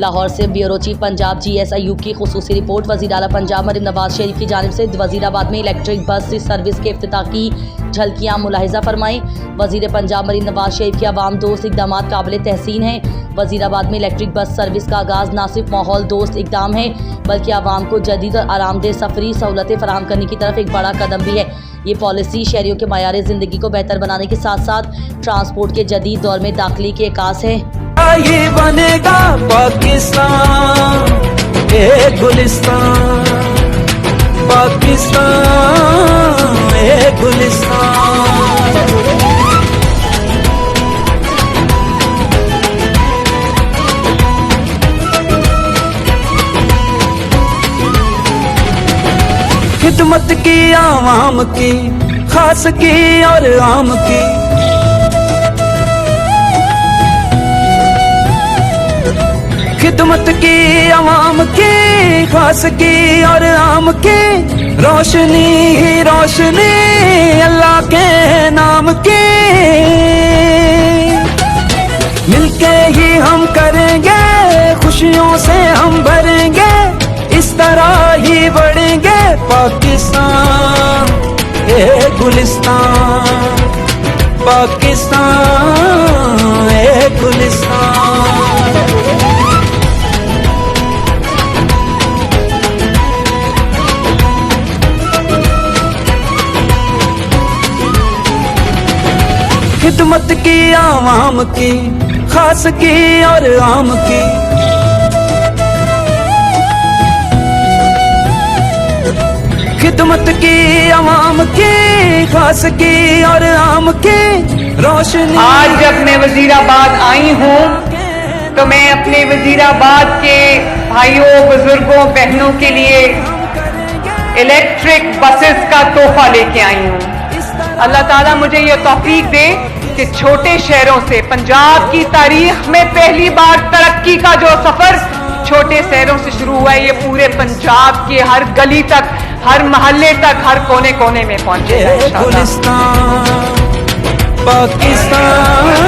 लाहौर से bureau chief Punjab GSIU की खुसूसी report. वज़ीर आला पंजाब मरीम नवाज शरीफ की जानिब से वज़ीराबाद में इलेक्ट्रिक बस सर्विस के इफ्तिताह की झलकियाँ मुलाहिजा फरमाई। वज़ीर पंजाब मरीम नवाज शरीफ के अवाम दोस्त इक़दाम काबिल तहसीन हैं। वज़ीराबाद में इलेक्ट्रिक बस सर्विस का आगाज़ न सिर्फ माहौल दोस्त इक़दाम है बल्कि आवाम को जदीद और आरामदेह सफरी सहूलतें फराहम करने की तरफ एक बड़ा कदम भी है। ये पॉलिसी शहरियों के मायार ज़िंदगी को बेहतर बनाने के साथ साथ ट्रांसपोर्ट के जदीद दौर में दाखिली के अकास है। ये बनेगा पाकिस्तान ए गुलिस्तान, पाकिस्तान ए गुलिस्तान। खिदमत की आवाम की, खास की और आम की, खिदमत की आवाम की, खास की और आम की, रोशनी ही रोशनी अल्लाह के नाम की। मिलके ही हम करेंगे, खुशियों से हम भरेंगे, इस तरह ही बढ़ेंगे पाकिस्तान ए गुलिस्तान, पाकिस्तान ए गुलिस्तान। खिदमत की आवाम की, खास की और आम की, खिदमत की आवाम की, खास की और आम की, रोशनी। आज जब मैं वजीराबाद आई हूँ तो मैं अपने वजीराबाद के भाइयों, बुजुर्गों, बहनों के लिए इलेक्ट्रिक बसेस का तोहफा लेके आई हूँ। अल्लाह ताला मुझे ये तौफीक दे कि छोटे शहरों से, पंजाब की तारीख में पहली बार तरक्की का जो सफर छोटे शहरों से शुरू हुआ है, ये पूरे पंजाब के हर गली तक, हर मोहल्ले तक, हर कोने कोने में पहुंचे। पाकिस्तान, पाकिस्तान